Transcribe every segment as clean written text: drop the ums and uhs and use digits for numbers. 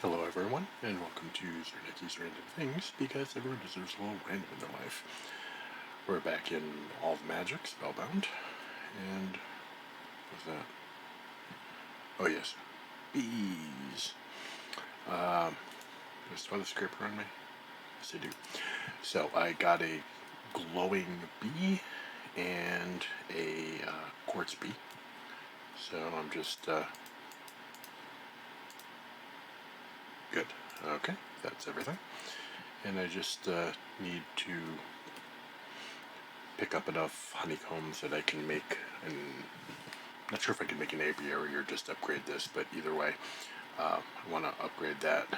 Hello everyone, and welcome to Zernecki's Random Things, because everyone deserves a little random in their life. We're back in all the magic, Spellbound, and what's that? Oh yes, bees. Does toilet scraper on me? Yes I do. So I got a glowing bee and a quartz bee. So I'm just, good. Okay, that's everything. And I just need to pick up enough honeycombs that I can make an, not sure if I can make an apiary or just upgrade this, but either way, I want to upgrade that.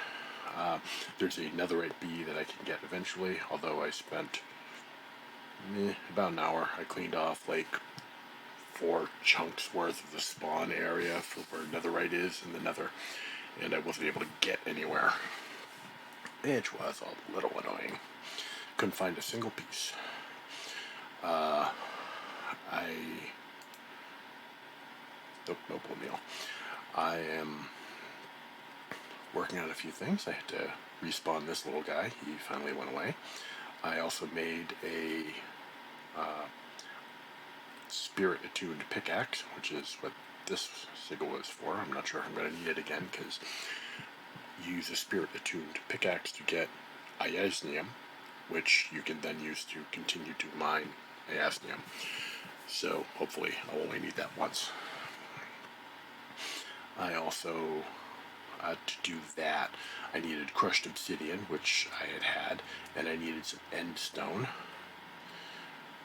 There's a netherite bee that I can get eventually, although I spent about an hour. I cleaned off like 4 chunks worth of the spawn area for where netherite is in the nether, and I wasn't able to get anywhere, which was a little annoying. Couldn't find a single piece. No meal. I am working on a few things. I had to respawn this little guy. He finally went away. I also made a spirit attuned pickaxe, which is what this sigil is for. I'm not sure if I'm going to need it again, because you use a spirit attuned pickaxe to get iasnium, which you can then use to continue to mine iasnium. So hopefully I'll only need that once. I also, to do that, I needed crushed obsidian, which I had, and I needed some end stone,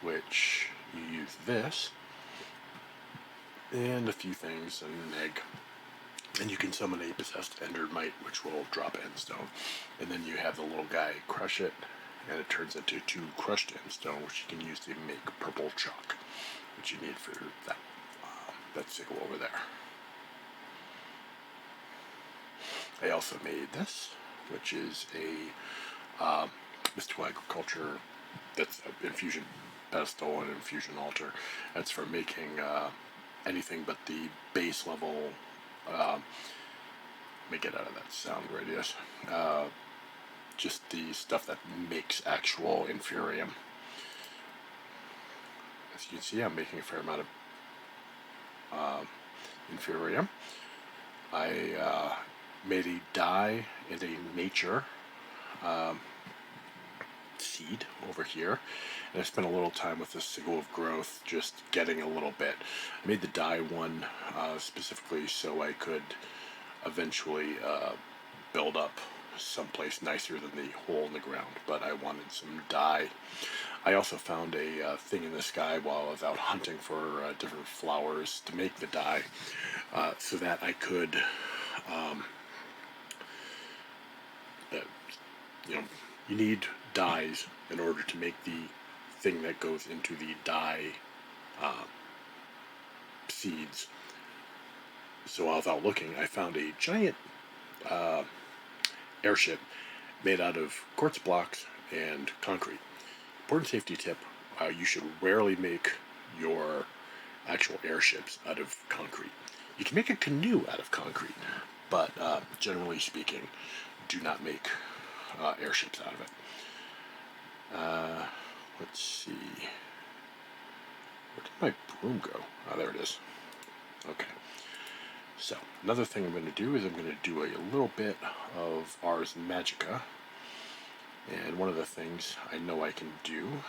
which you use this, and a few things, and an egg. And you can summon a possessed endermite, which will drop end stone. And then you have the little guy crush it, and it turns into 2 crushed end stone, which you can use to make purple chalk, which you need for that sigil over there. I also made this, which is a mystical agriculture, that's an infusion pedestal and infusion altar. That's for making anything but the base level, let me get out of that sound radius, just the stuff that makes actual infurium. As you can see, I'm making a fair amount of infurium. I made a dye and a nature seed over here, and I spent a little time with the sigil of growth, just getting a little bit. I made the dye one specifically so I could eventually build up someplace nicer than the hole in the ground, but I wanted some dye. I also found a thing in the sky while I was out hunting for different flowers to make the dye, so that I could you need dyes in order to make the thing that goes into the dye seeds. So while I was out looking, I found a giant airship made out of quartz blocks and concrete. Important safety tip, you should rarely make your actual airships out of concrete. You can make a canoe out of concrete, but generally speaking, do not make airships out of it. Let's see. Where did my broom go? Oh, there it is. Okay. So, another thing I'm going to do is I'm going to do a little bit of Ars Magica. And one of the things I know I can do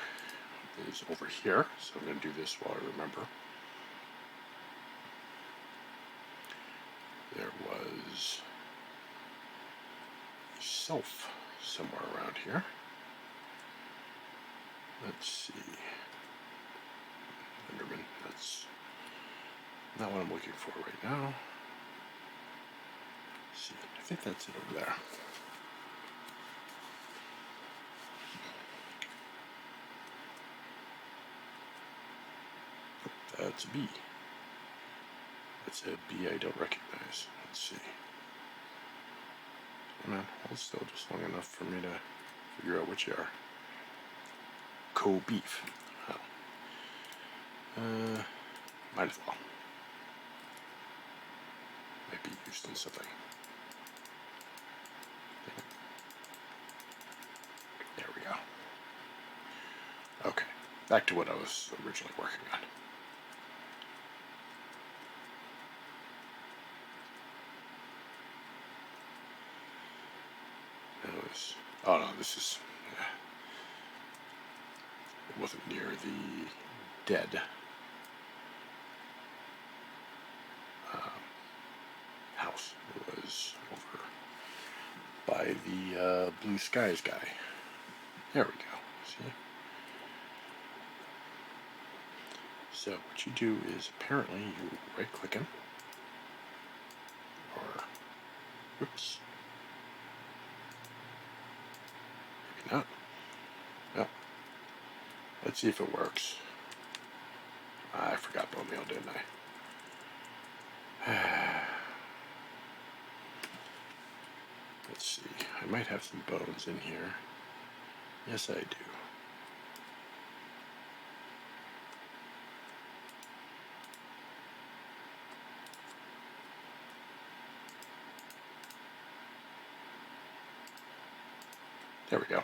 is over here. So I'm going to do this while I remember. There was a self somewhere around here. Let's see. Enderman, that's not what I'm looking for right now. Let's see, I think that's it over there. That's a bee. That's a bee I don't recognize. Let's see. Come on, hold still just long enough for me to figure out which you are. Co-beef. Oh. Might as well. Might be used in something. back to what I was originally working on. Oh no, this is, it wasn't near the dead house. It was over by the blue skies guy. There we go. See? So what you do is apparently you right click him, or whoops, maybe not. No. Let's see if it works. I forgot bone meal, didn't I? Let's see. I might have some bones in here. Yes, I do. There we go.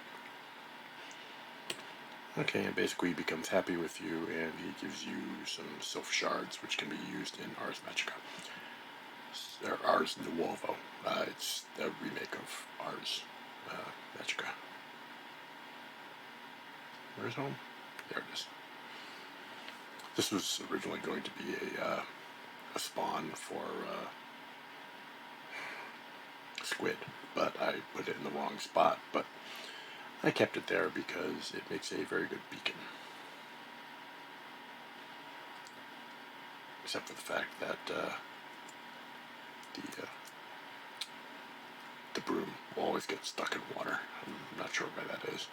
Okay, and basically he becomes happy with you, and he gives you some sylph shards, which can be used in Ars Magica. Or Ars Nouveau. It's a remake of Ars Magica. Where's home? There it is. This was originally going to be a spawn for squid, but I put it in the wrong spot. But I kept it there because it makes a very good beacon. Except for the fact that the broom will always get stuck in water. I'm not sure why that is.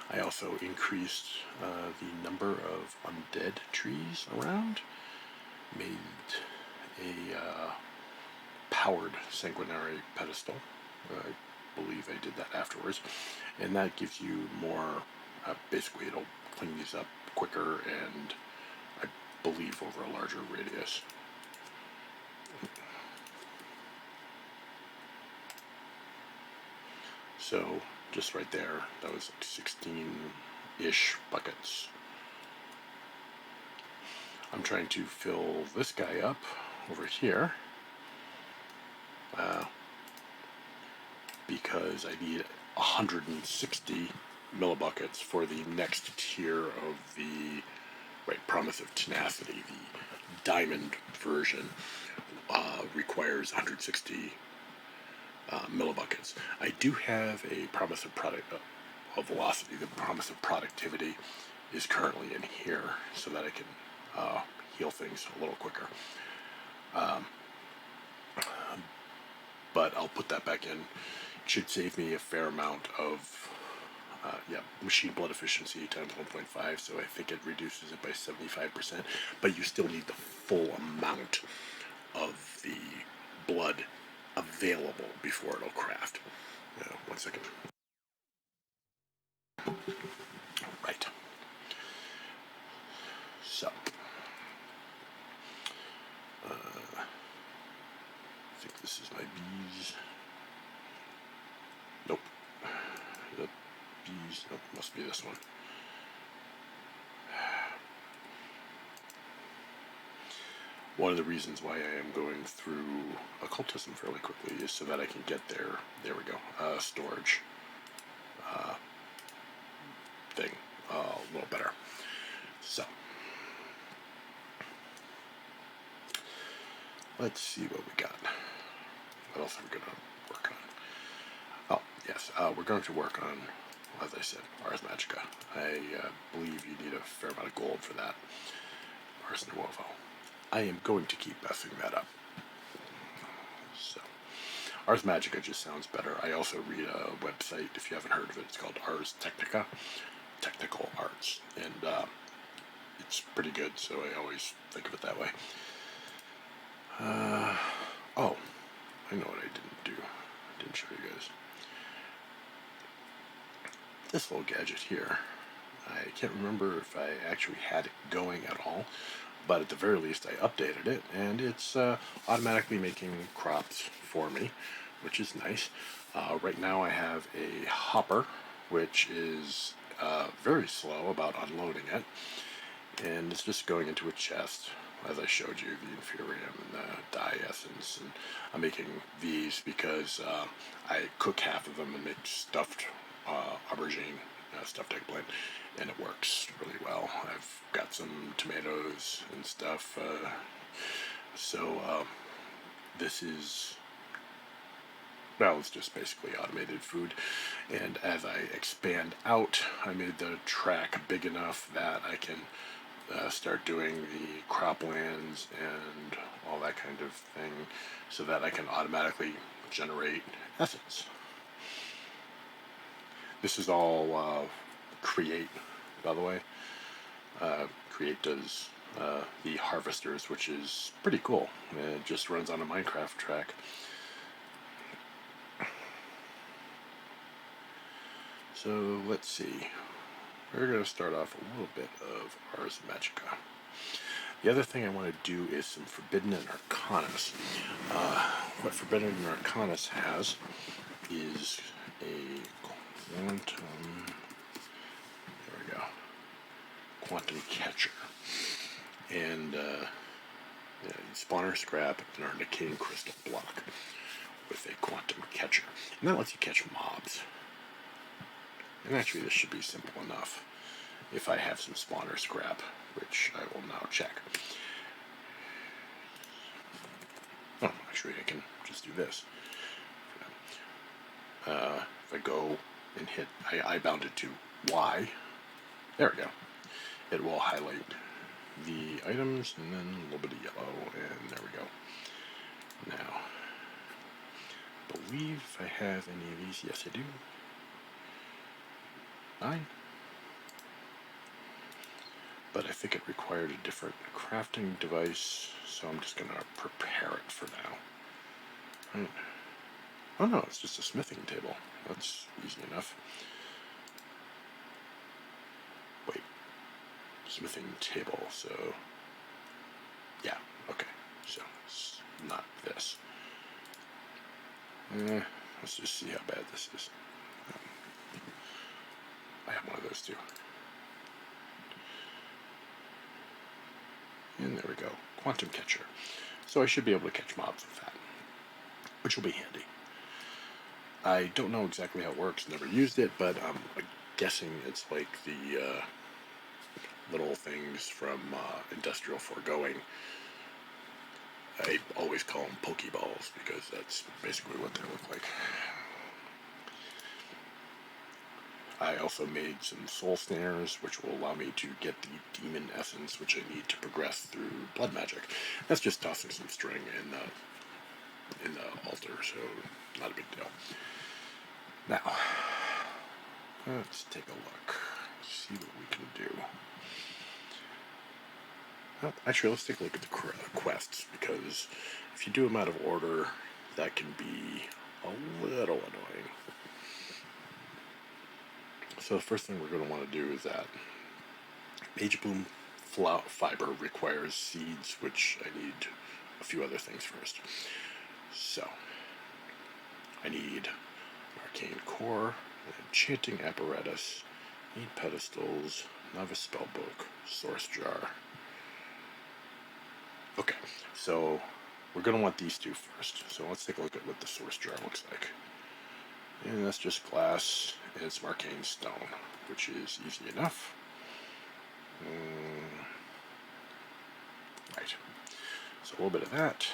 I also increased the number of undead trees around, made a powered sanguinary pedestal. I believe I did that afterwards, and that gives you more, basically it'll clean these up quicker and I believe over a larger radius. So just right there, that was like 16-ish buckets. I'm trying to fill this guy up over here because I need 160 millibuckets for the next tier of the Promise of Tenacity. The diamond version requires 160 millibuckets. I do have a Promise of Velocity. The Promise of Productivity is currently in here so that I can heal things a little quicker. But I'll put that back in. It should save me a fair amount of machine blood efficiency times 1.5, so I think it reduces it by 75%, but you still need the full amount of the blood available before it'll craft. 1 second. Right. So, I think this is my bees. Nope. The bees, nope, must be this one. One of the reasons why I am going through occultism fairly quickly is so that I can get there we go, storage thing a little better. So, let's see what we got. What else are we going to work on? Oh, yes, we're going to work on, as I said, Ars Magica. I believe you need a fair amount of gold for that. Ars Nouveau. I am going to keep messing that up. So, Ars Magica just sounds better. I also read a website, if you haven't heard of it, it's called Ars Technica, Technical Arts, and it's pretty good, so I always think of it that way. Oh, I know what I didn't do. I didn't show you guys. This little gadget here, I can't remember if I actually had it going at all, but at the very least I updated it, and it's automatically making crops for me, which is nice. Right now I have a hopper, which is very slow about unloading it, and it's just going into a chest. As I showed you, the inferium and the dye essence, and I'm making these because I cook half of them and make stuffed aubergine, stuffed eggplant, and it works really well. I've got some tomatoes and stuff, so this is, well, it's just basically automated food. And as I expand out, I made the track big enough that I can start doing the croplands and all that kind of thing, so that I can automatically generate essence. This is all Create, by the way. Create does the harvesters, which is pretty cool. It just runs on a Minecraft track. So let's see. We're going to start off a little bit of Ars Magica. The other thing I want to do is some Forbidden and Arcanus. What Forbidden and Arcanus has is a quantum, there we go, quantum catcher. And spawner scrap and our decaying crystal block with a quantum catcher. And that lets you catch mobs. And actually this should be simple enough if I have some spawner scrap, which I will now check. Oh, actually I can just do this. If I go and hit, I bound it to Y, there we go. It will highlight the items and then a little bit of yellow, and there we go. Now, I believe if I have any of these, yes I do. 9. But I think it required a different crafting device, so I'm just going to prepare it for now. Right. Oh no, it's just a smithing table. That's easy enough. Wait. Smithing table, so... yeah, okay. So, it's not this. Let's just see how bad this is. I have one of those too. And there we go. Quantum catcher. So I should be able to catch mobs with that, which will be handy. I don't know exactly how it works, never used it, but I'm guessing it's like the little things from Industrial Foregoing. I always call them Pokeballs because that's basically what they look like. I also made some soul snares, which will allow me to get the demon essence, which I need to progress through blood magic. That's just tossing some string in the altar, so not a big deal. Now, let's take a look, see what we can do. Well, actually, let's take a look at the quests, because if you do them out of order, that can be a little annoying. So the first thing we're going to want to do is that Mage Bloom fiber requires seeds, which I need a few other things first. So, I need Arcane Core, Enchanting Apparatus, 8 pedestals, Novice Spellbook, Source Jar. Okay, so we're going to want these two first. So let's take a look at what the Source Jar looks like. And that's just glass and some arcane stone, which is easy enough. Right. So a little bit of that.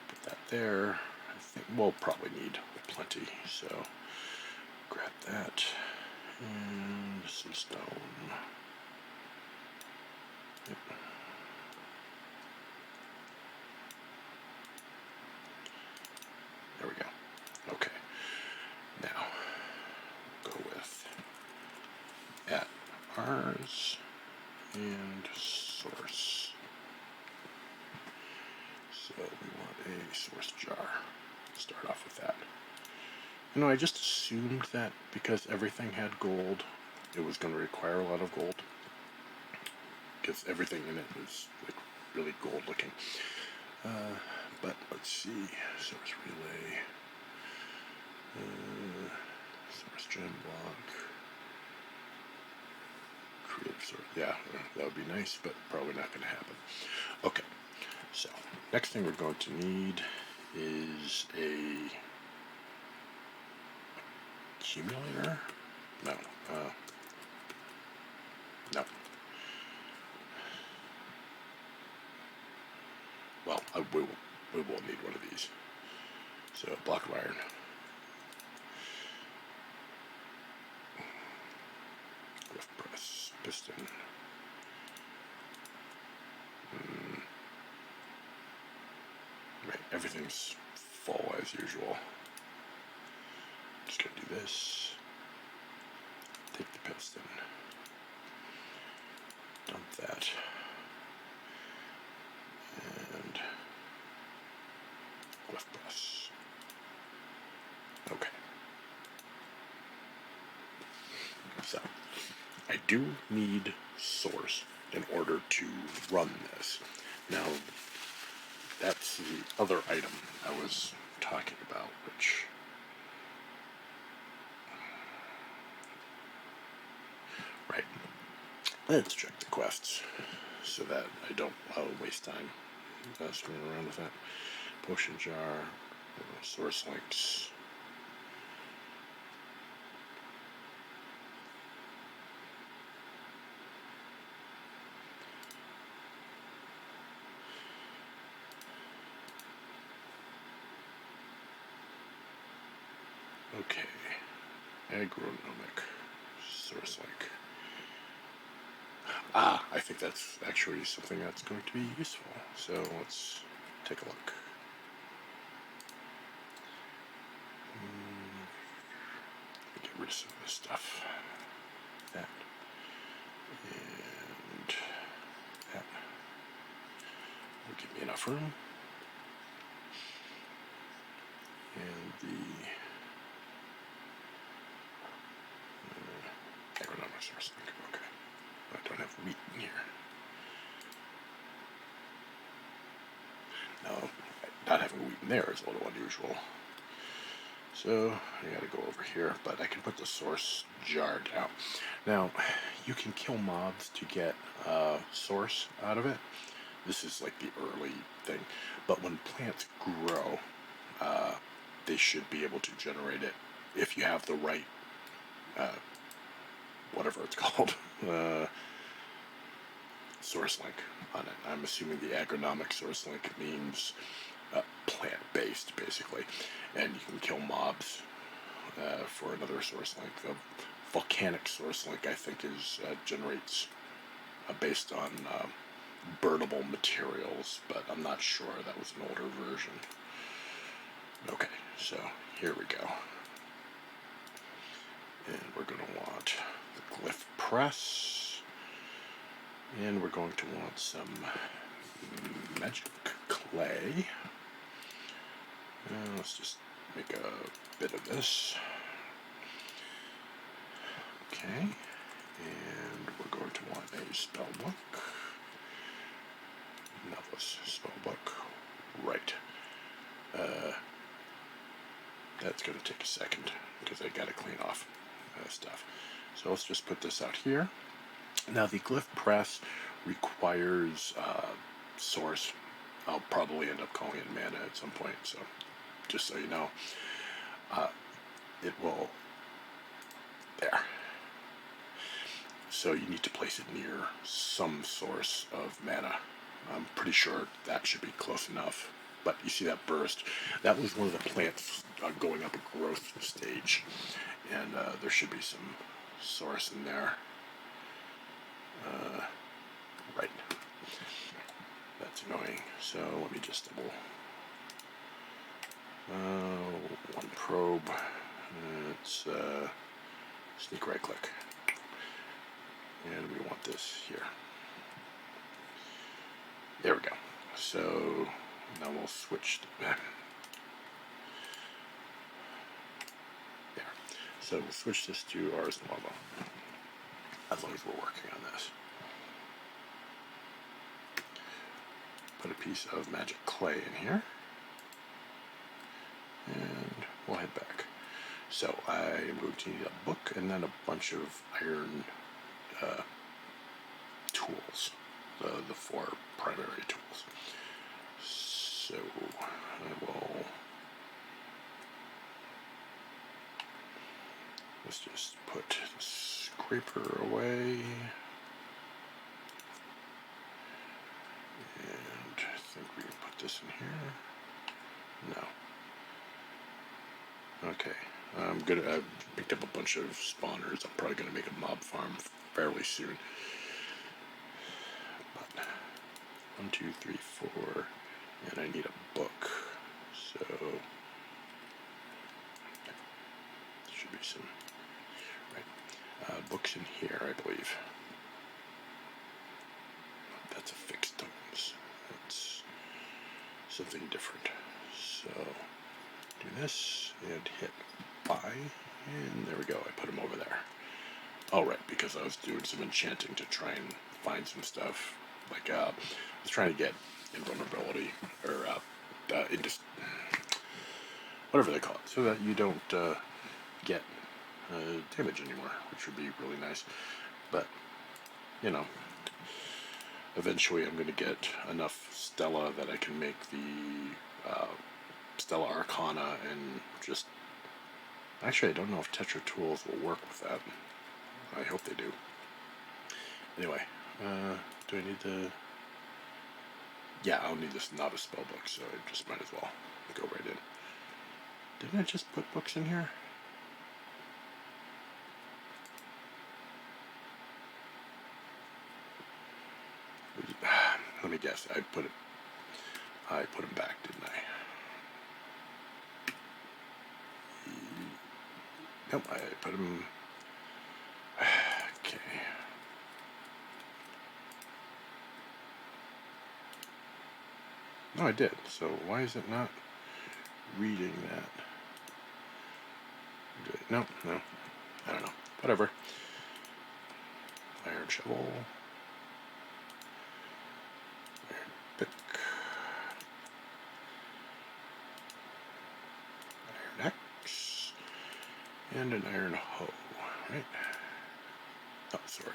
Put that there. I think we'll probably need plenty, so grab that. And some stone. Yep. There we go. Okay. Now, go with at Ars and source. So we want a source jar. Start off with that. You know, I just assumed that because everything had gold, it was going to require a lot of gold. Because everything in it is like really gold looking. But let's see. Source relay. Source gem block. creative source. Yeah, that would be nice, but probably not going to happen. Okay, so next thing we're going to need is a accumulator. No, no. Well, we will need one of these. So, block of iron. Lift press, piston. Right, everything's full as usual. Just gonna do this. Take the piston. Dump that. And lift press. Okay. So, I do need source in order to run this. Now, that's the other item I was talking about, which... Right. Let's check the quests so that I don't waste time screwing around with that. Potion jar, source links. Okay, agronomic source link. I think that's actually something that's going to be useful. So let's take a look. Get rid of some of this stuff. That. And that. Will give me enough room. And the agronomic source link. Okay. I don't have wheat in here. No, not having wheat in there is a little unusual. So I gotta go over here, but I can put the source jar down. Now, you can kill mobs to get source out of it. This is like the early thing. But when plants grow, they should be able to generate it if you have the right, whatever it's called, source link on it. I'm assuming the agronomic source link means plant-based, basically. And you can kill mobs for another source link. The volcanic source link, I think, is generates based on burnable materials, but I'm not sure. That was an older version. Okay, so here we go. And we're going to want the glyph press. And we're going to want some magic clay. Let's just make a bit of this. Okay, and we're going to want a spell book. Novice spell book. Right. That's going to take a second because I got to clean off stuff. So let's just put this out here. Now the glyph press requires source. I'll probably end up calling it mana at some point, so just so you know, it will, there. So you need to place it near some source of mana. I'm pretty sure that should be close enough. But you see that burst? That was one of the plants going up a growth stage. And there should be some source in there. Right. That's annoying. So let me just double. One probe. It's sneak right click. And we want this here. There we go. So now we'll switch there. So we'll switch this to Ars Nouveau, as long as we're working on this. Put a piece of magic clay in here. And we'll head back. So I am going to need a book and then a bunch of iron tools, the four primary tools. So I will, let's just put the scraper away. And I think we can put this in here. No. Okay. I've picked up a bunch of spawners. I'm probably gonna make a mob farm fairly soon. But 1, 2, 3, 4, and I need a book. So there should be some books in here, I believe. That's a fixed tomes. That's something different. So do this and hit buy, and there we go. I put them over there. All right, because I was doing some enchanting to try and find some stuff. Like I was trying to get invulnerability or whatever they call it, so that you don't get damage anymore, which would be really nice. But you know, eventually I'm going to get enough Stella that I can make the Stella Arcana, and just actually I don't know if Tetra Tools will work with that. I hope they do. Anyway, do I need to? Yeah, I'll need this novice spellbook, so I just might as well go right in. Didn't I just put books in here? Let me guess. I put them back, didn't I? Nope, I put them. Okay. No, I did. So why is it not reading that? No. I don't know. Whatever. Iron shovel. Iron pick. Iron axe. And an iron hoe, right? Oh, sword.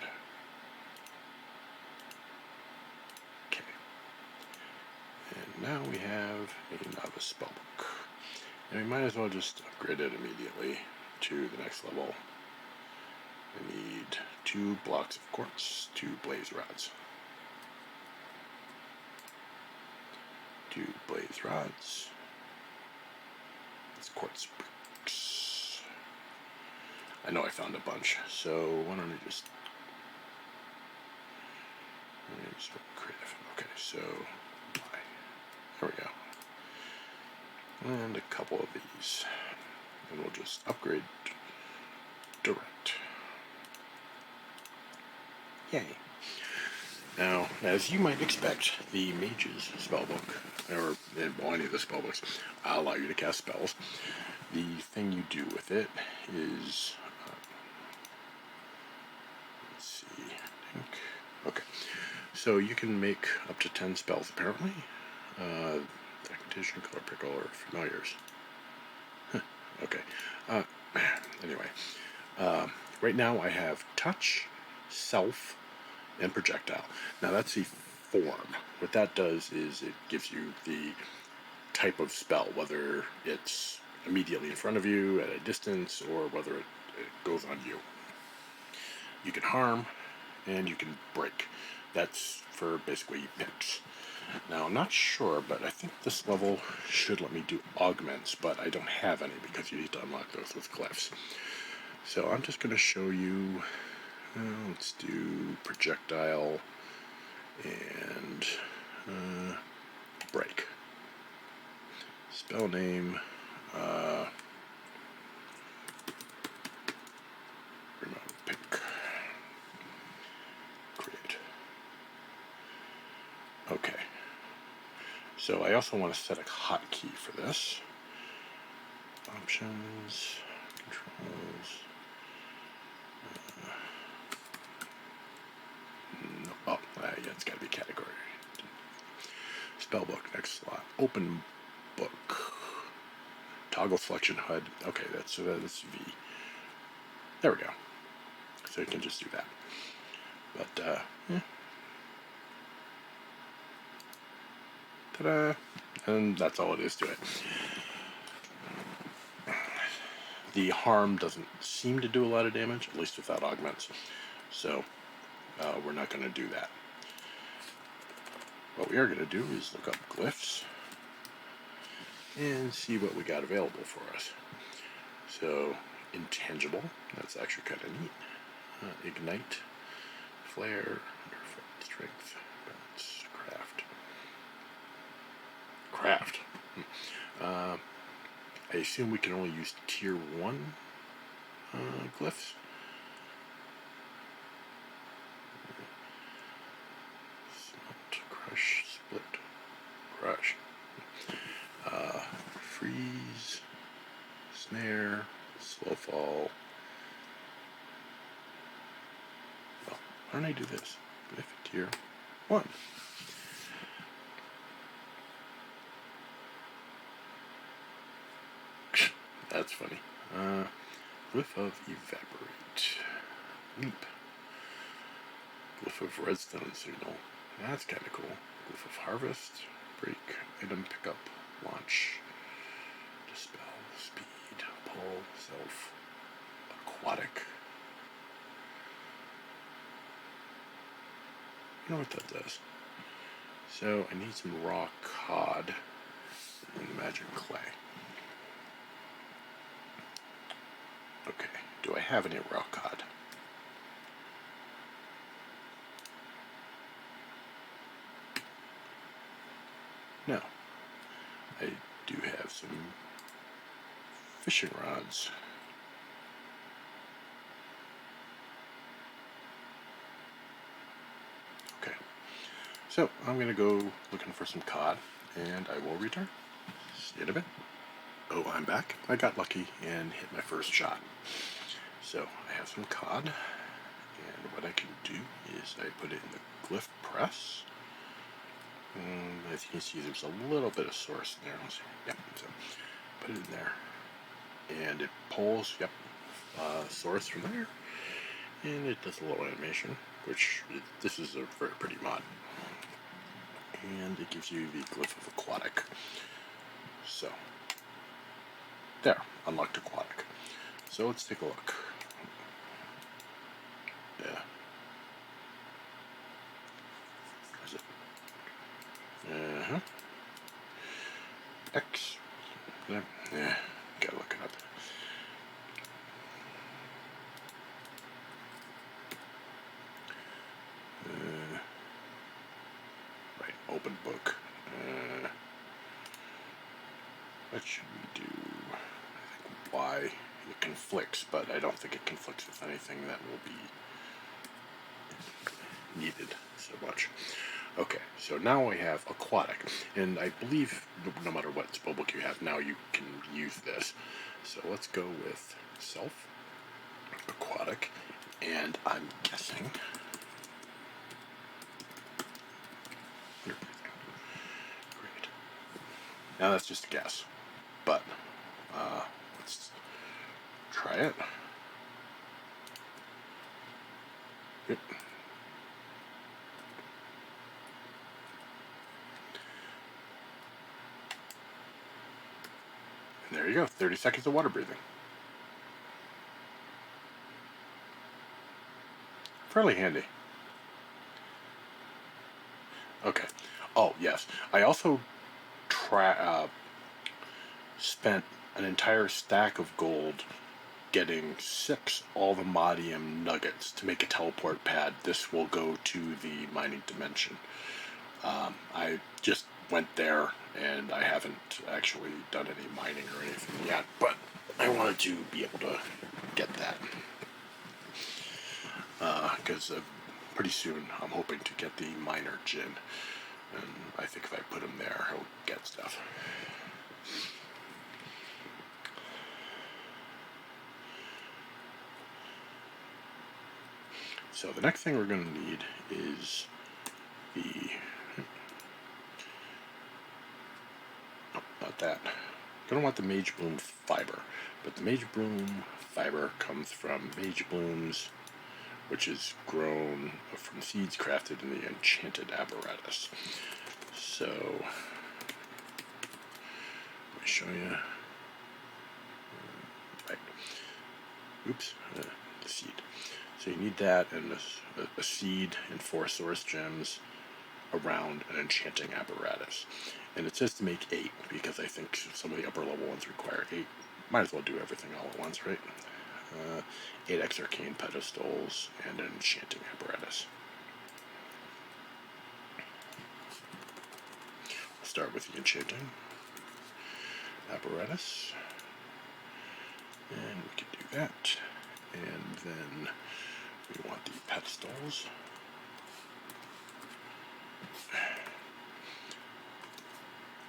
Okay. And now we have a novice spellbook. And we might as well just upgrade it immediately to the next level. We need 2 blocks of quartz, 2 blaze rods. 2 blaze rods. It's quartz bricks. I know I found a bunch, so why don't I just creative. Okay, so there we go. And a couple of these. And we'll just upgrade direct. Yay. Now, as you might expect, the Mage's spellbook, or any of the spellbooks, allow you to cast spells. The thing you do with it is, let's see, I think, okay. So you can make up to 10 spells, apparently. Documentation, color pickle, or familiars. Okay. Anyway, right now I have touch, self, and projectile. Now that's the form. What that does is it gives you the type of spell, whether it's immediately in front of you at a distance or whether it goes on you. You can harm and you can break. That's for basically picks. Now I'm not sure, but I think this level should let me do augments, but I don't have any because you need to unlock those with glyphs. So I'm just going to show you, let's do projectile and break. Spell name, remote pick, create. Okay. So I also want to set a hotkey for this. Options, controls. Yeah, it's got to be category. Spellbook, next slot. Open book. Toggle selection HUD. Okay, that's V. There we go. So you can just do that. But, Ta-da! And that's all it is to it. The harm doesn't seem to do a lot of damage, at least without augments. So we're not going to do that. What we are going to do is look up glyphs and see what we got available for us. So, intangible, that's actually kind of neat. Ignite, flare, strength, balance, craft. I assume we can only use tier 1 glyphs. Smelt, crush, split, crush. Freeze, snare, slow fall. Well, why don't I do this? Glyph tier 1. That's funny. Glyph of evaporate. Leap. Glyph of redstone signal. That's kind of cool. Glyph of harvest. Break. Item pickup. Launch. Dispel. Speed. Pull. Self. Aquatic. I know what that does. So I need some raw cod and the magic clay. Okay, do I have any raw cod? No. I do have some fishing rods. Okay, so I'm going to go looking for some cod, and I will return. See you in a bit. Oh, I'm back. I got lucky and hit my first shot. So I have some cod, and what I can do is I put it in the glyph press. And as you can see, there's a little bit of source in there. Let's see. Yep. So put it in there, and it pulls. Yep. Source from there, and it does a little animation, which this is a very pretty mod, and it gives you the glyph of aquatic. So there, unlocked aquatic. So let's take a look. Yeah. Is it? Uh-huh. X. Yeah, gotta look it up. Right, open book. What should we do? I think Y. It conflicts, but I don't think it conflicts with anything that will be needed so much. Okay, so now we have aquatic, and I believe no matter what spellbook you have now, you can use this. So let's go with self, aquatic, and I'm guessing. Great. Now that's just a guess, but let's try it. Yep. And there you go, 30 seconds of water breathing. Fairly handy. Okay. Oh, yes. I also spent an entire stack of gold getting 6 Alvamodium nuggets to make a teleport pad. This will go to the mining dimension. I just went there, and I haven't actually done any mining or anything yet, but I wanted to be able to get that. Because pretty soon I'm hoping to get the miner gin, and I think if I put him there, he'll get stuff. So the next thing we're going to need is the, not that. Gonna want the Mage Bloom fiber, but the Mage Bloom fiber comes from Mage Blooms, which is grown from seeds crafted in the enchanted apparatus. So me show you. Right. Oops. The seed. So you need that and a seed and 4 source gems around an enchanting apparatus. And it says to make 8 because I think some of the upper level ones require 8. Might as well do everything all at once, right? 8x arcane pedestals and an enchanting apparatus. We'll start with the enchanting apparatus. And we can do that. And then we want the pedestals.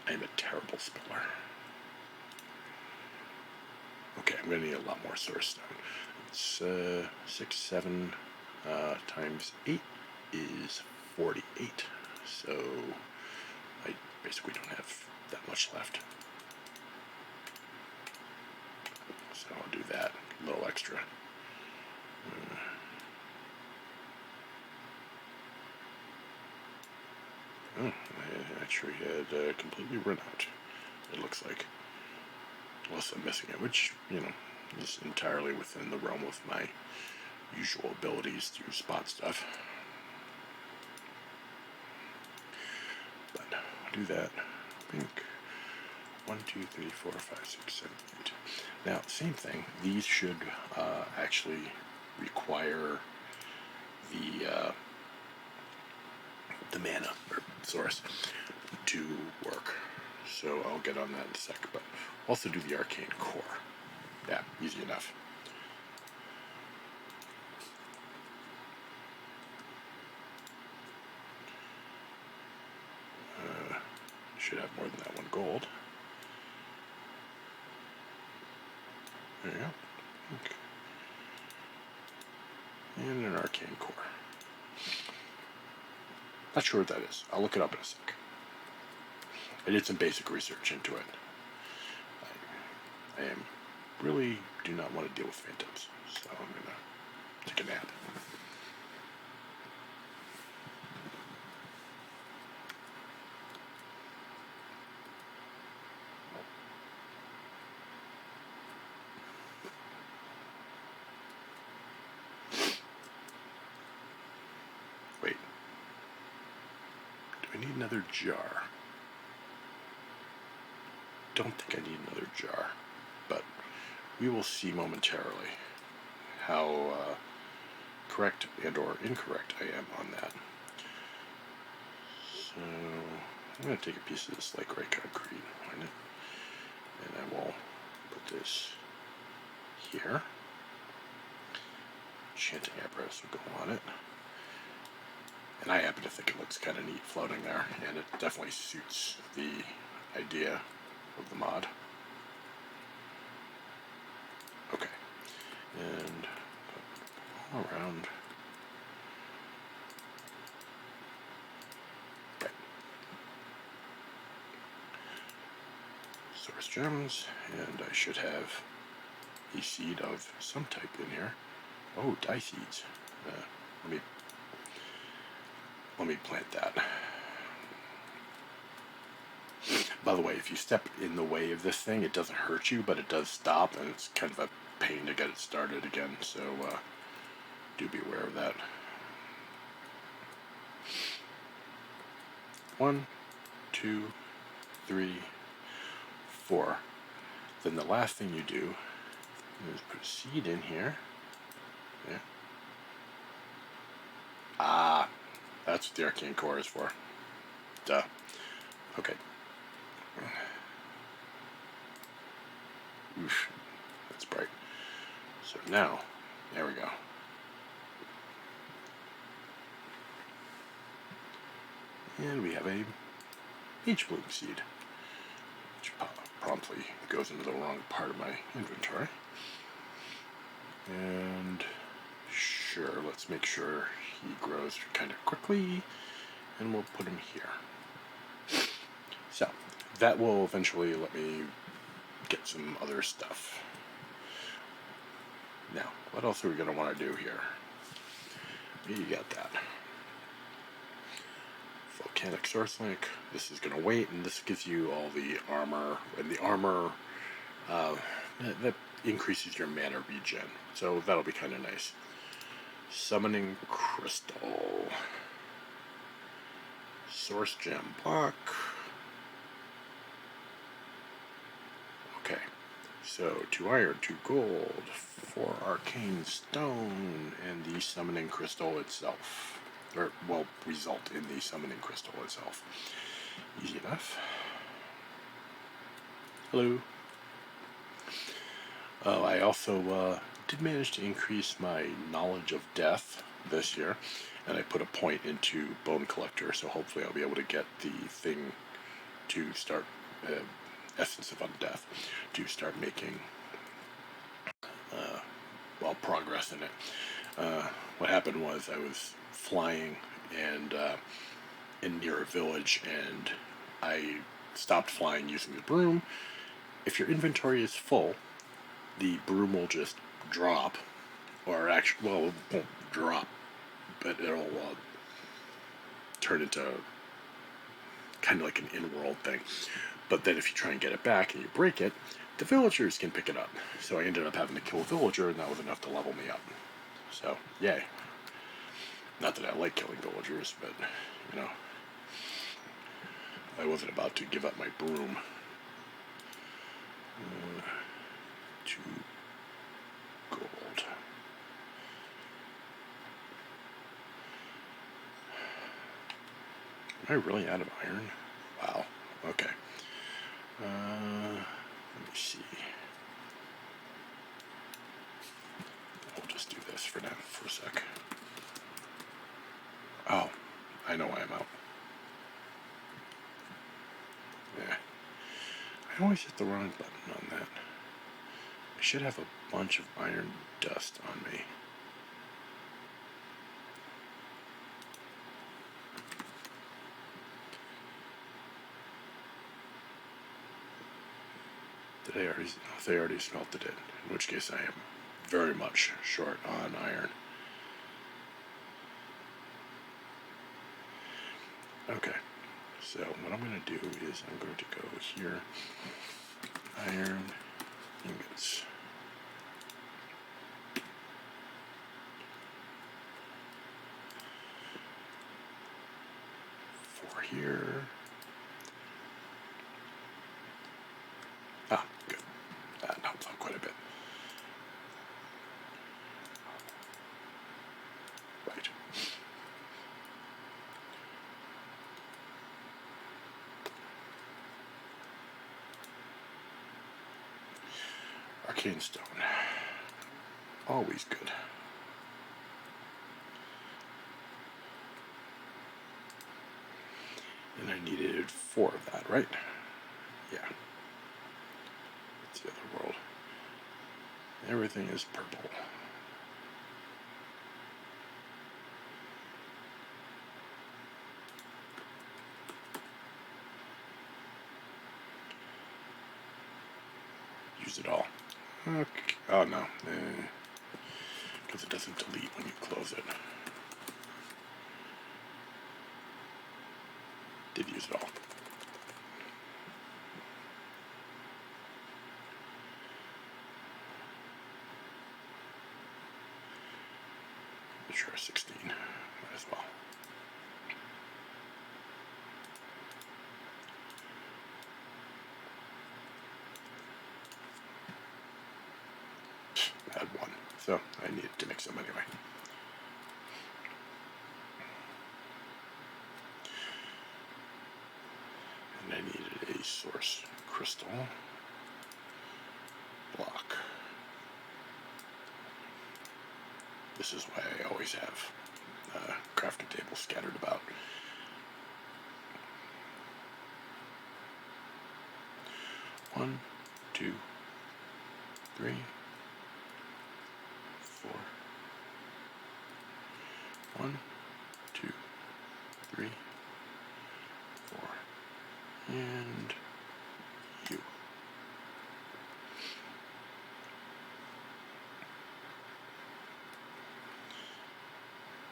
I am a terrible speller. Okay, I'm going to need a lot more source stone. It's 6, 7 times 8 is 48. So I basically don't have that much left. So I'll do that, a little extra. Oh, I actually had completely run out, it looks like. Unless I'm missing it, which, you know, is entirely within the realm of my usual abilities to spot stuff. But I'll do that. Pink. 1, 2, 3, 4, 5, 6, 7, 8. Now, same thing. These should actually require the mana or source to work. So I'll get on that in a sec. But also do the arcane core. Yeah, easy enough. Should have more than that 1 gold. There you go. Okay. And an arcane core. Not sure what that is. I'll look it up in a sec. I did some basic research into it. I really do not want to deal with phantoms, so I'm going to take a nap. Wait. Do I need another jar? Don't think I need another jar, but we will see momentarily how correct and or incorrect I am on that. So I'm going to take a piece of this like gray concrete, and I will put this here. Enchanting apparatus will go on it. And I happen to think it looks kind of neat floating there, and it definitely suits the idea of the mod. Okay, and all around. Okay. Source gems, and I should have a seed of some type in here. Oh, dye seeds. Let me plant that. By the way, if you step in the way of this thing, it doesn't hurt you, but it does stop, and it's kind of a pain to get it started again, so do be aware of that. 1, 2, 3, 4. Then the last thing you do is put a seed in here. Yeah. Ah, that's what the arcane core is for. Duh. Okay. Oof, that's bright. So now, there we go. And we have a peach bloom seed, which promptly goes into the wrong part of my inventory. And sure, let's make sure he grows kind of quickly, and we'll put him here. So that will eventually let me get some other stuff. Now, what else are we going to want to do here? You got that. Volcanic Source Link. This is going to wait, and this gives you all the armor, and the armor that increases your mana regen. So that'll be kind of nice. Summoning Crystal. Source Gem block. Okay. So 2 iron, 2 gold, 4 arcane stone, and the summoning crystal itself. Or, well, result in the summoning crystal itself. Easy enough. Hello. Oh, I also did manage to increase my knowledge of death this year, and I put a point into Bone Collector, so hopefully I'll be able to get the thing to start, Essence of Undeath, to start making, progress in it. What happened was I was flying and in near a village, and I stopped flying using the broom. If your inventory is full, the broom will just drop, or actually, well, it won't drop, but it'll turn into kind of like an in-world thing. But then if you try and get it back and you break it, the villagers can pick it up. So I ended up having to kill a villager, and that was enough to level me up. So, yay. Not that I like killing villagers, but, you know, I wasn't about to give up my broom. 2 gold. Am I really out of iron? Wow. Okay. Let me see. We'll just do this for now, for a sec. Oh, I know why I'm out. Yeah. I always hit the wrong button on that. I should have a bunch of iron dust on me. They already smelted it, in which case I am very much short on iron. Okay, so what I'm going to do is I'm going to go here, iron ingots. For here. Ah, good. That helps out quite a bit. Right. Arcane stone. Always good. And I needed 4 of that, right? Yeah. That's the other world. Everything is purple. Use it all. Okay. Oh no. Because it doesn't delete when you close it. Did use it all. Sure, 16. Might as well. I had 1, so I needed to make some anyway. And I needed a source crystal block. This is why I always have crafting tables scattered about. One, 2, 3, 4. 1, 2, 3, 4. And you.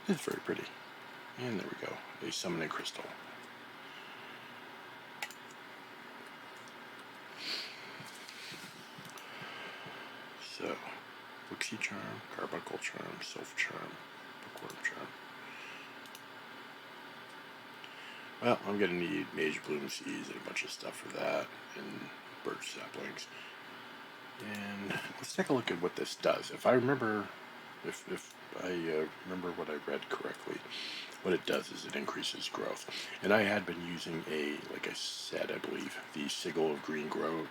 It's very pretty. And there we go. A summoning crystal. Wixie Charm, Carbuncle Charm, Sylph Charm, Bookworm Charm. Well, I'm going to need Mage Bloom Seeds and a bunch of stuff for that, and birch saplings. And let's take a look at what this does. If I remember, if I remember what I read correctly, what it does is it increases growth. And I had been using like I said, I believe, the Sigil of Green Grove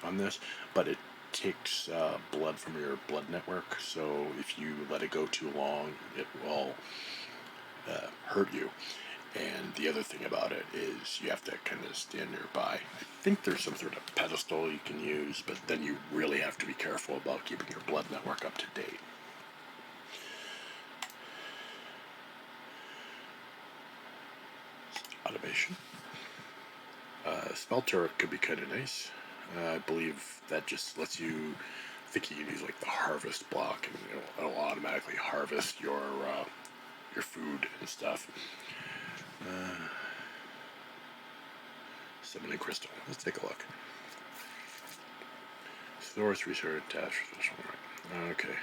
on this, but it takes blood from your blood network, so if you let it go too long, it will hurt you. And the other thing about it is you have to kind of stand nearby. I think there's some sort of pedestal you can use, but then you really have to be careful about keeping your blood network up to date. Automation. Spell turret could be kind of nice. I believe that just lets you, I think you can use like the harvest block, and it'll automatically harvest your food and stuff. Summoning crystal. Let's take a look. Source research attached. Okay.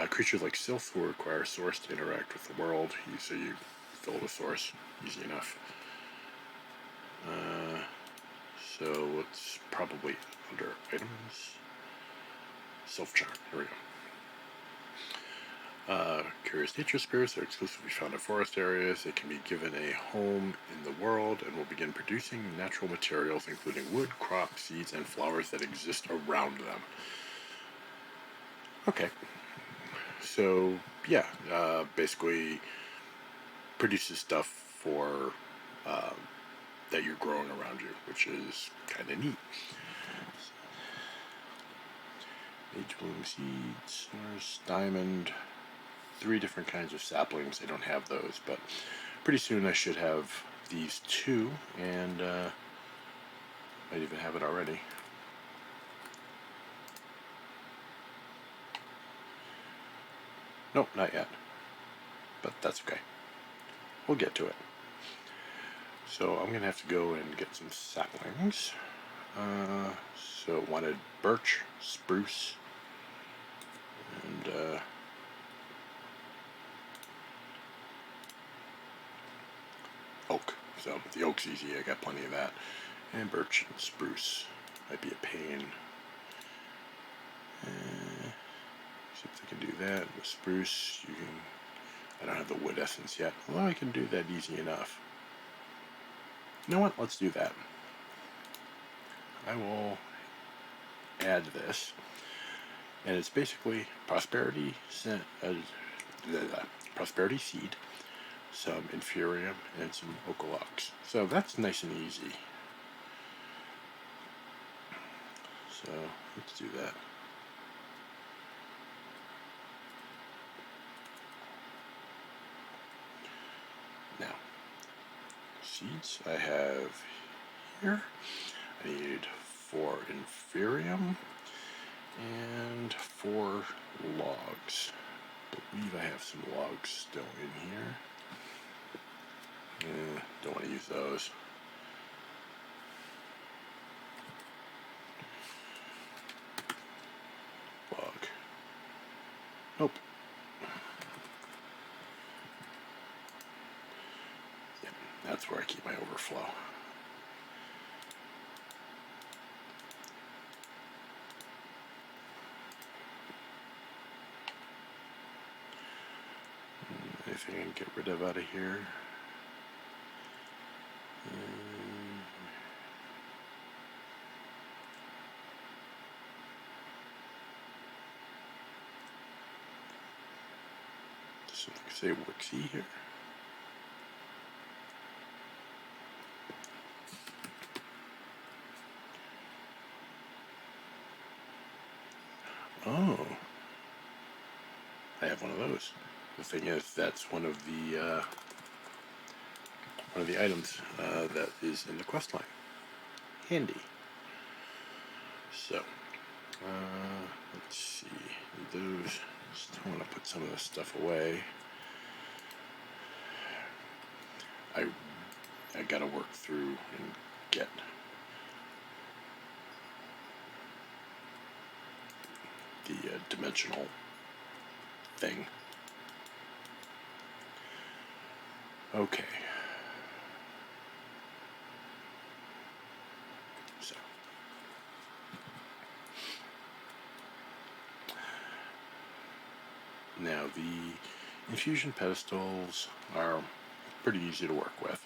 Creatures like Sylph will require source to interact with the world. So you fill the source. Easy enough. So it's probably under items. Sylph Charm. Here we go. Curious nature spirits are exclusively found in forest areas. They can be given a home in the world and will begin producing natural materials, including wood, crop, seeds, and flowers that exist around them. Okay. So, yeah, basically produces stuff for that you're growing around you, which is kind of neat. Mage Bloom Seeds, there's Diamond, 3 different kinds of saplings. I don't have those, but pretty soon I should have these 2, and might even have it already. Nope, not yet, but that's okay. We'll get to it. So I'm going to have to go and get some saplings. So wanted birch, spruce, and oak. So the oak's easy, I got plenty of that. And birch and spruce might be a pain. See if I can do that. The spruce, you can. I don't have the wood essence yet, although I can do that easy enough. You know what? Let's do that. I will add this, and it's basically prosperity seed, some inferium, and some ocalox. So that's nice and easy. So let's do that. Now, seeds I have here. I need 4 inferium and 4 logs. I believe I have some logs still in here. Don't want to use those. Log. Nope. Yep, that's where I keep my overflow. Anything I can get rid of out of here? Something say Wixie here. Oh, I have one of those. The thing is, that's one of the items that is in the quest line. Handy. So, let's see. Those. Still want to put some of this stuff away. I gotta work through and get dimensional thing. Okay. So. Now the infusion pedestals are pretty easy to work with.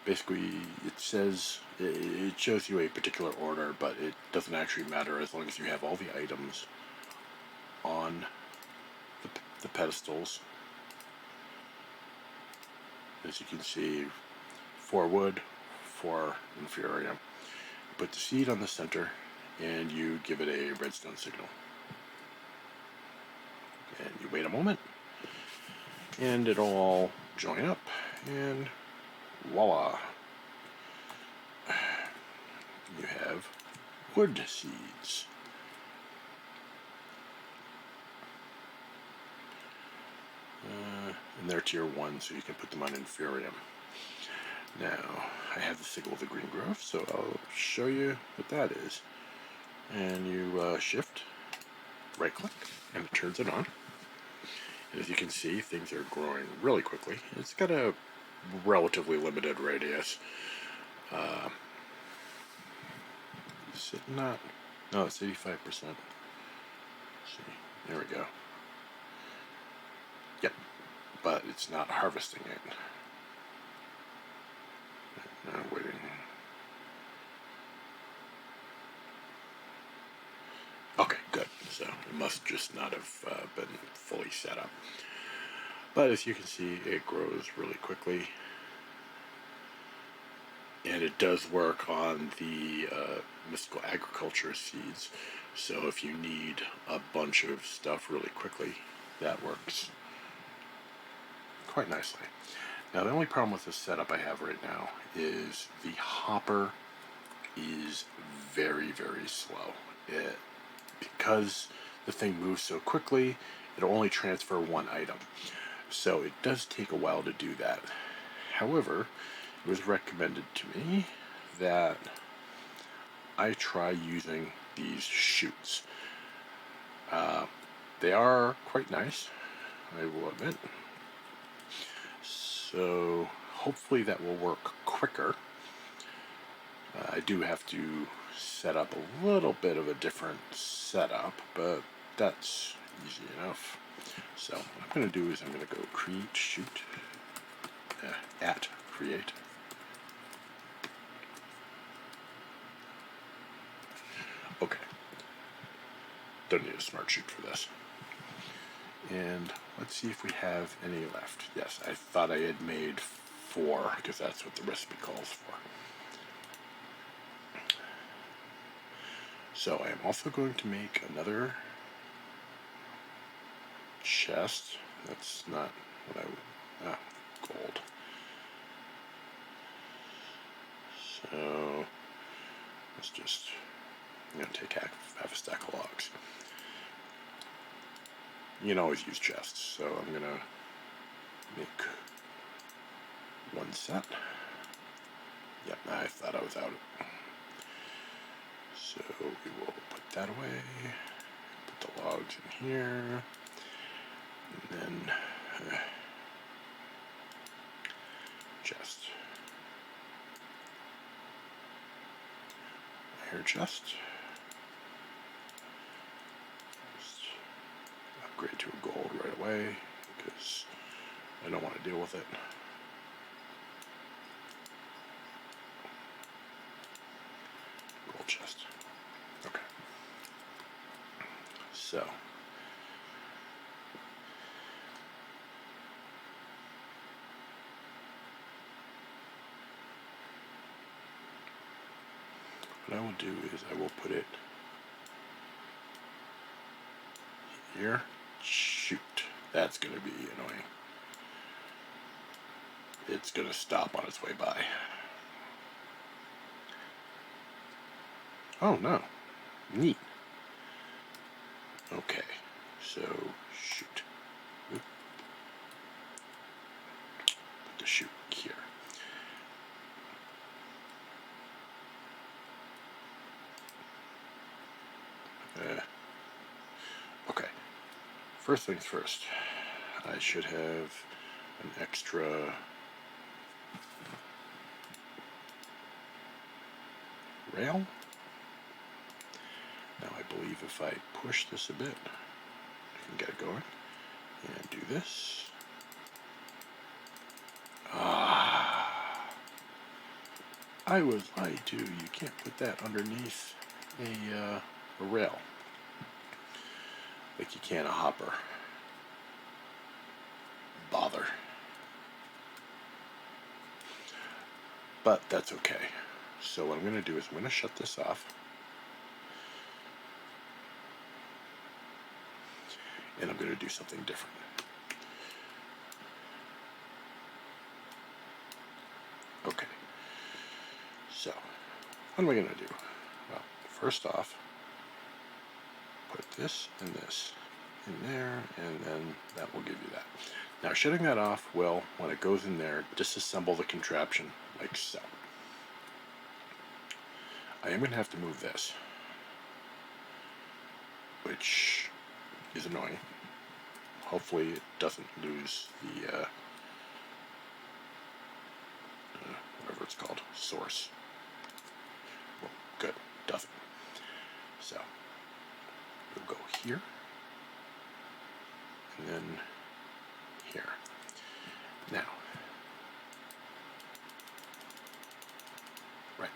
Basically, it says, it shows you a particular order, but it doesn't actually matter as long as you have all the items on the pedestals. As you can see, 4 wood, 4 inferium. Put the seed on the center, and you give it a redstone signal. And you wait a moment, and it'll all join up, and voila! You have wood seeds. And they're tier 1, so you can put them on inferium. Now, I have the signal of the green growth, so I'll show you what that is. And you shift, right click, and it turns it on. And as you can see, things are growing really quickly. It's got a relatively limited radius. Is it not? No, it's 85%. See, there we go. Yep, but it's not harvesting it. I'm waiting. Okay, good. So it must just not have been fully set up. But as you can see, it grows really quickly. And it does work on the mystical agriculture seeds. So if you need a bunch of stuff really quickly, that works quite nicely. Now the only problem with this setup I have right now is the hopper is very, very slow. Because the thing moves so quickly, it'll only transfer 1 item. So it does take a while to do that. However, it was recommended to me that I try using these chutes. They are quite nice, I will admit. So hopefully that will work quicker. I do have to set up a little bit of a different setup, but that's easy enough. So what I'm going to do is I'm going to go create chute at create. Okay. Don't need a smart chute for this. And let's see if we have any left. Yes, I thought I had made 4 because that's what the recipe calls for. So I am also going to make another chest. That's not what I would, gold. So let's just, I'm going to take half a stack of logs. You can always use chests, so I'm going to make 1 set. Yep, I thought I was out. So we will put that away, put the logs in here, and then chest. Iron chest. Just upgrade to a gold right away because I don't want to deal with it. Gold chest. Okay. So what I will do is I will put it here. Shoot, that's going to be annoying. It's going to stop on its way by. Oh no, neat. Okay, so shoot. Oop. Put the shoot here. first things first, I should have an extra rail. Now I believe if I push this a bit, I can get it going, and do this. I was lied to. You can't put that underneath a rail like you can a hopper. Bother. But that's okay. So what I'm going to do is I'm going to shut this off. And I'm going to do something different. Okay. So, what am I going to do? Well, first off, put this and this in there, and then that will give you that. Now, shutting that off will, when it goes in there, disassemble the contraption like so. I am going to have to move this, which is annoying. Hopefully it doesn't lose the, whatever it's called, source. Well, good, doesn't. So, we'll go here, and then here. Now, right.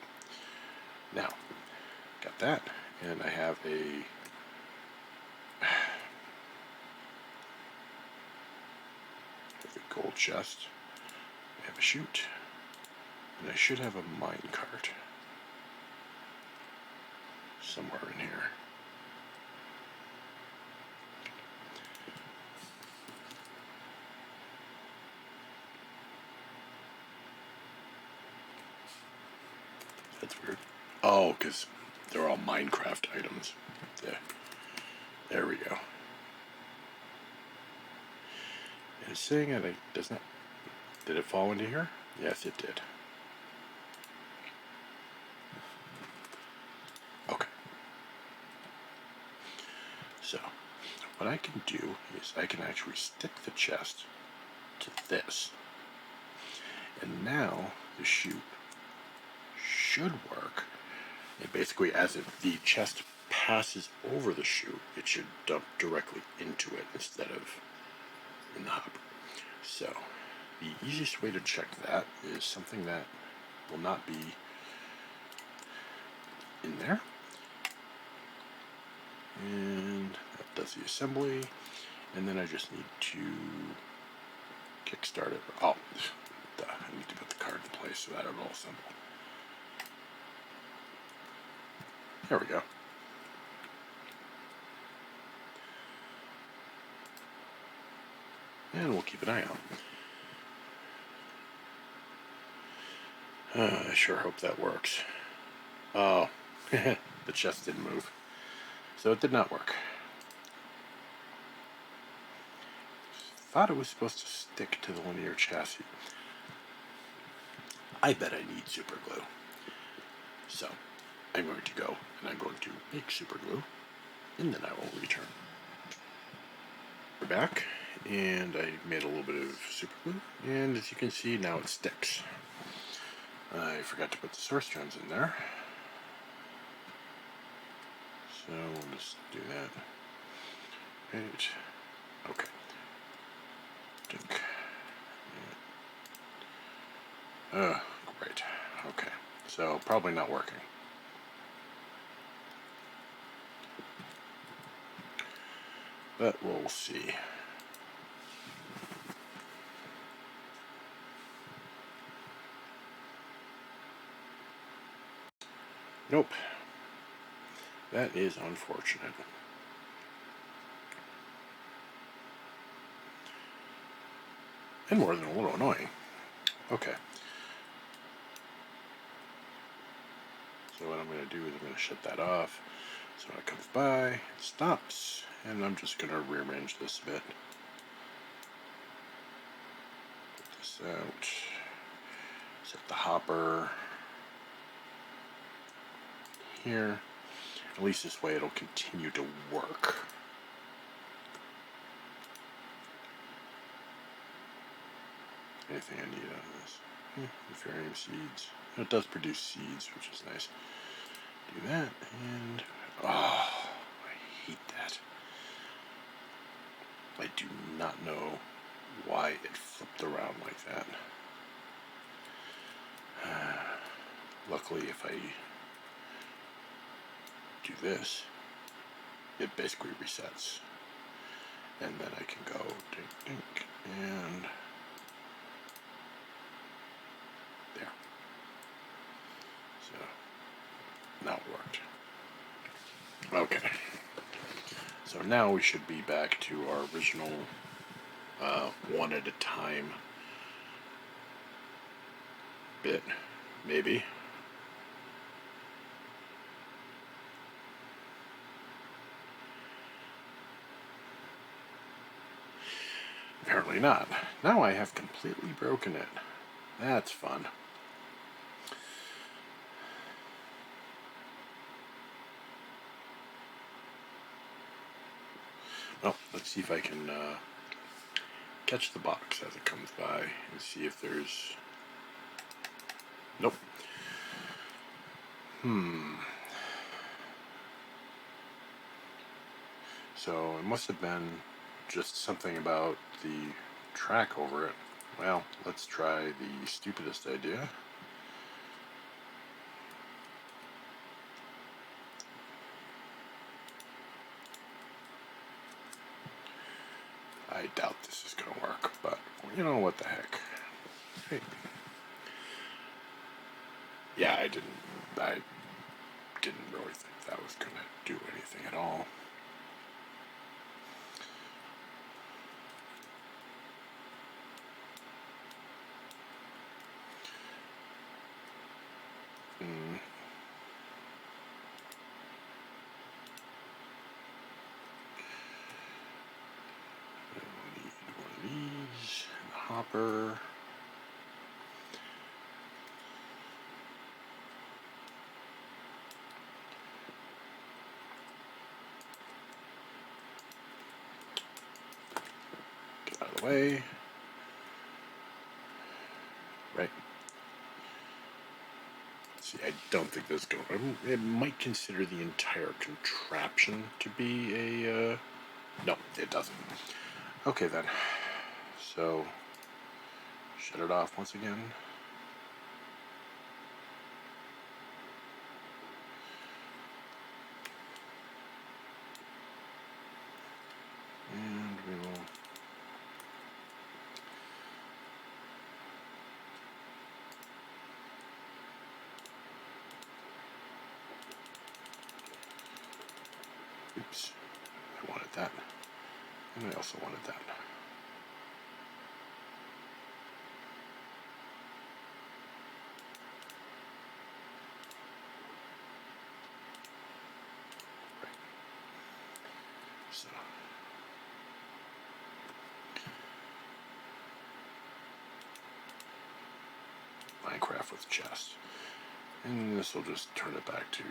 Now, got that, and I have a gold chest. I have a chute, and I should have a mine cart somewhere in here. That's weird. Oh, because they're all Minecraft items. There we go. It's saying that it does not. Did it fall into here? Yes, it did. Okay. So, what I can do is I can actually stick the chest to this. And now the chute should work. And basically, as the chest passes over the chute, it should dump directly into it instead of in the hopper. So, the easiest way to check that is something that will not be in there. And that does the assembly. And then I just need to kickstart it. Oh, I need to put the card in place so that it'll assemble. There we go. And we'll keep an eye out. I sure hope that works. Oh, the chest didn't move. So it did not work. Thought it was supposed to stick to the linear chassis. I bet I need super glue. So, I'm going to go and I'm going to make super glue, and then I will return. We're back, and I made a little bit of super glue, and as you can see, now it sticks. I forgot to put the source strands in there. So we'll just do that. Right. Okay. Dink. Great. Okay. So probably not working. But we'll see. Nope. That is unfortunate. And more than a little annoying. Okay. So what I'm going to do is I'm going to shut that off. So when it comes by, it stops. And I'm just going to rearrange this a bit. Put this out. Set the hopper here. At least this way it'll continue to work. anything I need out of this. Ethereum seeds. It does produce seeds, which is nice. Do that, and oh, I hate that. I do not know why it flipped around like that. Luckily, if I do this, it basically resets. And then I can go dink, dink, and there. So, now it worked. Okay. So now we should be back to our original one at a time bit, maybe. Apparently not. Now I have completely broken it. That's fun. Well, let's see if I can catch the box as it comes by and see if there's... Nope. So it must have been just something about the track over it. Well, let's try the stupidest idea. I doubt this is going to work, but you know what the heck. Hey. Yeah, I didn't really think that was going to do anything at all. Hopper. Get out of the way. Right. See, I don't think this is going. It might consider the entire contraption to be a. No, it doesn't. Okay then. So, shut it off once again. And we will... Oops. I wanted that. And I also wanted that. So, Minecraft with chest. And this will just turn it back to,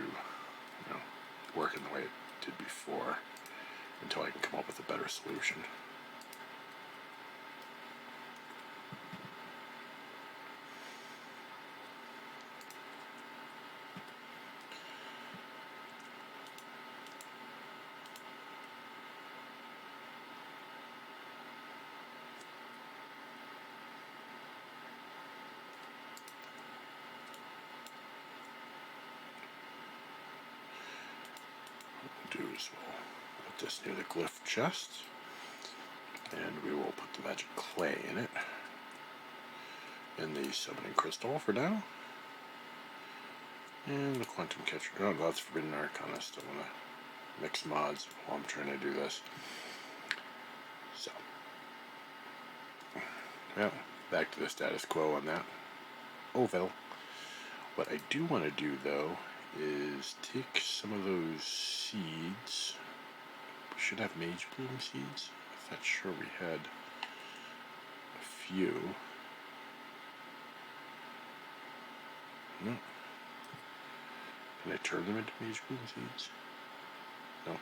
working the way it did before until I can come up with a better solution. Do is we'll put this near the glyph chest, and we will put the magic clay in it, and the summoning crystal for now, and the quantum catcher. Oh, that's Forbidden Arcana. Still want to mix mods while I'm trying to do this. So, well, back to the status quo on that. Oh well. What I do want to do though is take some of those seeds. We should have mage bloom seeds. I thought sure we had a few. No. Can I turn them into mage bloom seeds? No.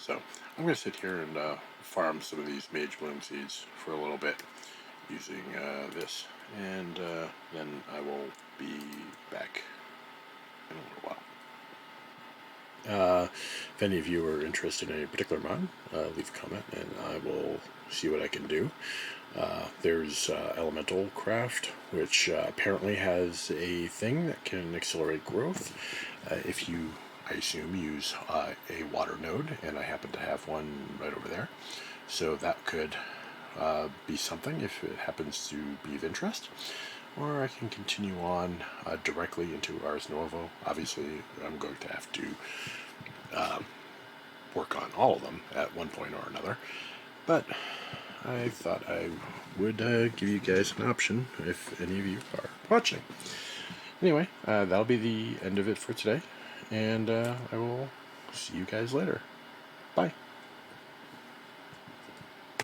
So I'm going to sit here and farm some of these Mage Bloom seeds for a little bit using this, and then I will be back in a little while. If any of you are interested in a particular mod, leave a comment and I will see what I can do. There's Elemental Craft, which apparently has a thing that can accelerate growth if you, I assume, use a water node, and I happen to have one right over there. So that could be something if it happens to be of interest. Or I can continue on directly into Ars Nouveau. Obviously, I'm going to have to work on all of them at one point or another. But I thought I would give you guys an option if any of you are watching. Anyway, that'll be the end of it for today, and I will see you guys later. Bye.